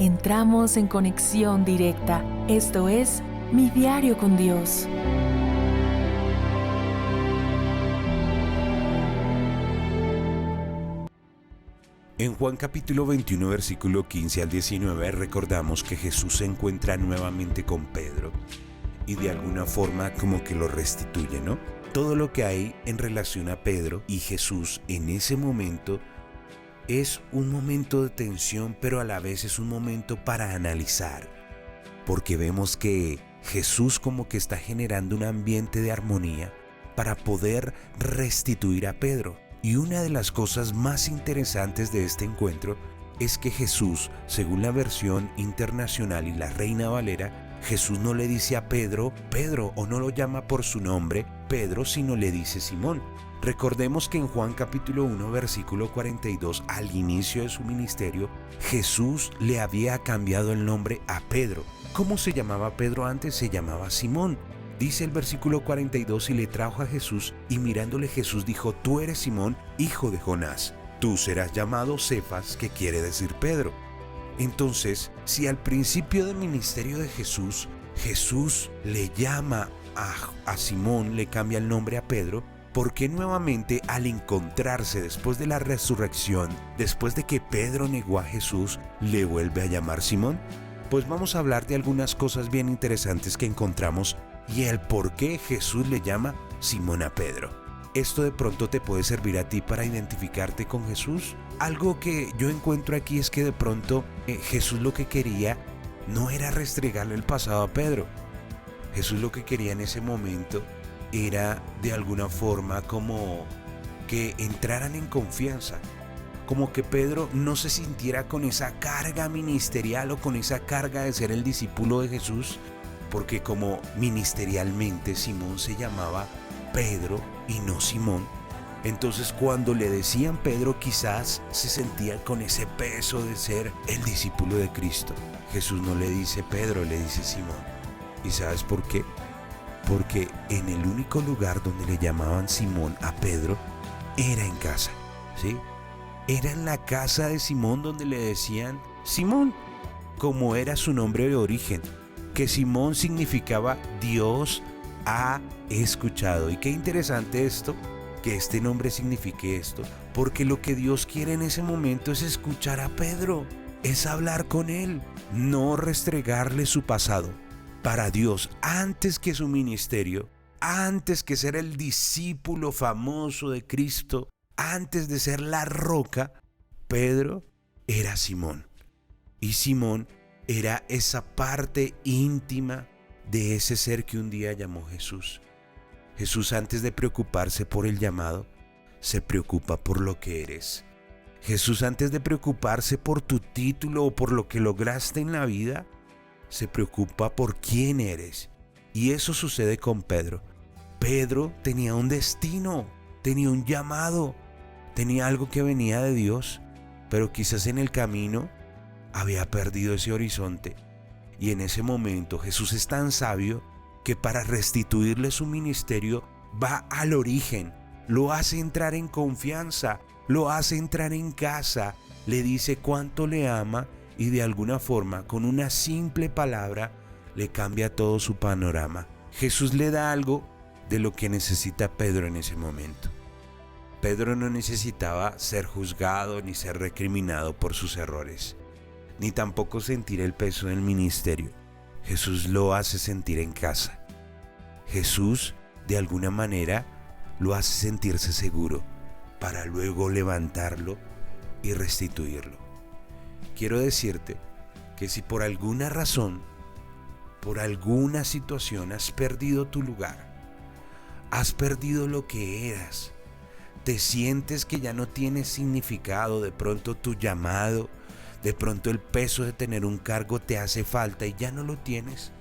entramos en conexión directa. Esto es Mi Diario con Dios. En Juan capítulo 21, versículo 15 al 19, recordamos que Jesús se encuentra nuevamente con Pedro y de alguna forma como que lo restituye, ¿no? Todo lo que hay en relación a Pedro y Jesús en ese momento es un momento de tensión, pero a la vez es un momento para analizar, porque vemos que Jesús como que está generando un ambiente de armonía para poder restituir a Pedro. Y una de las cosas más interesantes de este encuentro es que Jesús, según la versión internacional y la Reina Valera, Jesús no le dice a Pedro, Pedro, o no lo llama por su nombre, Pedro, sino le dice Simón. Recordemos que en Juan capítulo 1, versículo 42, al inicio de su ministerio, Jesús le había cambiado el nombre a Pedro. ¿Cómo se llamaba Pedro antes? Se llamaba Simón. Dice el versículo 42, y le trajo a Jesús, y mirándole Jesús dijo, tú eres Simón, hijo de Jonás. Tú serás llamado Cefas, que quiere decir Pedro. Entonces, si al principio del ministerio de Jesús, Jesús le llama a Simón, le cambia el nombre a Pedro, ¿por qué nuevamente al encontrarse después de la resurrección, después de que Pedro negó a Jesús, le vuelve a llamar Simón? Pues vamos a hablar de algunas cosas bien interesantes que encontramos y el por qué Jesús le llama Simón a Pedro. Esto de pronto te puede servir a ti para identificarte con Jesús. Algo que yo encuentro aquí es que de pronto Jesús lo que quería no era restregarle el pasado a Pedro. Jesús lo que quería en ese momento era de alguna forma como que entraran en confianza, como que Pedro no se sintiera con esa carga ministerial o con esa carga de ser el discípulo de Jesús, porque como ministerialmente Simón se llamaba Pedro y no Simón, entonces cuando le decían Pedro quizás se sentía con ese peso de ser el discípulo de Cristo. Jesús no le dice Pedro, le dice Simón. ¿Y sabes por qué? Porque en el único lugar donde le llamaban Simón a Pedro era en casa, ¿sí? Era en la casa de Simón donde le decían Simón, como era su nombre de origen, que Simón significaba Dios ha escuchado. Y qué interesante esto, que este nombre signifique esto, porque lo que Dios quiere en ese momento es escuchar a Pedro, es hablar con él, no restregarle su pasado. Para Dios, antes que su ministerio, antes que ser el discípulo famoso de Cristo, antes de ser la roca, Pedro era Simón. Y Simón era esa parte íntima de ese ser que un día llamó Jesús. Jesús, antes de preocuparse por el llamado, se preocupa por lo que eres. Jesús, antes de preocuparse por tu título o por lo que lograste en la vida, se preocupa por quién eres. Y eso sucede con Pedro. Pedro tenía un destino, tenía un llamado, tenía algo que venía de Dios, pero quizás en el camino había perdido ese horizonte. Y en ese momento Jesús es tan sabio que para restituirle su ministerio va al origen, lo hace entrar en confianza, lo hace entrar en casa, le dice cuánto le ama y de alguna forma con una simple palabra le cambia todo su panorama. Jesús le da algo de lo que necesita Pedro en ese momento. Pedro no necesitaba ser juzgado ni ser recriminado por sus errores, ni tampoco sentir el peso del ministerio. Jesús lo hace sentir en casa. Jesús, de alguna manera, lo hace sentirse seguro para luego levantarlo y restituirlo. Quiero decirte que si por alguna razón, por alguna situación has perdido tu lugar, has perdido lo que eras, te sientes que ya no tienes significado, de pronto tu llamado, de pronto el peso de tener un cargo te hace falta y ya no lo tienes,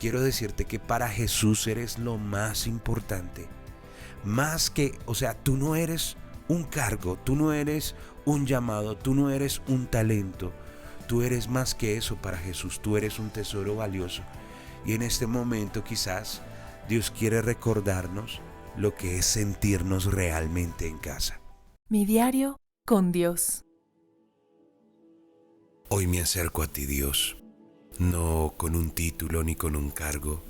quiero decirte que para Jesús eres lo más importante. Más que, tú no eres un cargo, tú no eres un llamado, tú no eres un talento, tú eres más que eso para Jesús, tú eres un tesoro valioso. Y en este momento quizás Dios quiere recordarnos lo que es sentirnos realmente en casa. Mi diario con Dios. Hoy me acerco a ti, Dios, no con un título ni con un cargo,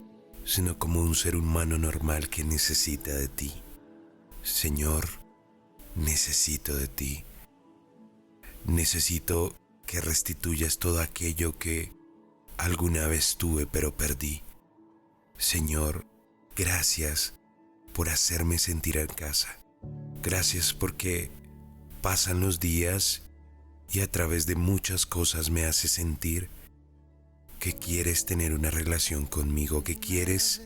sino como un ser humano normal que necesita de ti. Señor, necesito de ti. Necesito que restituyas todo aquello que alguna vez tuve pero perdí. Señor, gracias por hacerme sentir en casa. Gracias porque pasan los días y a través de muchas cosas me haces sentir que quieres tener una relación conmigo, que quieres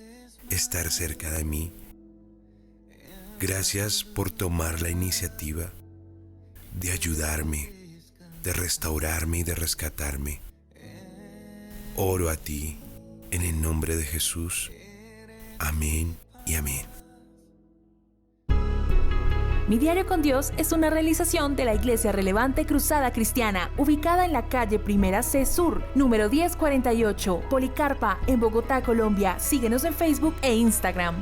estar cerca de mí. Gracias por tomar la iniciativa de ayudarme, de restaurarme y de rescatarme. Oro a ti en el nombre de Jesús. Amén y amén. Mi Diario con Dios es una realización de la Iglesia Relevante Cruzada Cristiana, ubicada en la calle Primera C Sur, número 1048, Policarpa, en Bogotá, Colombia. Síguenos en Facebook e Instagram.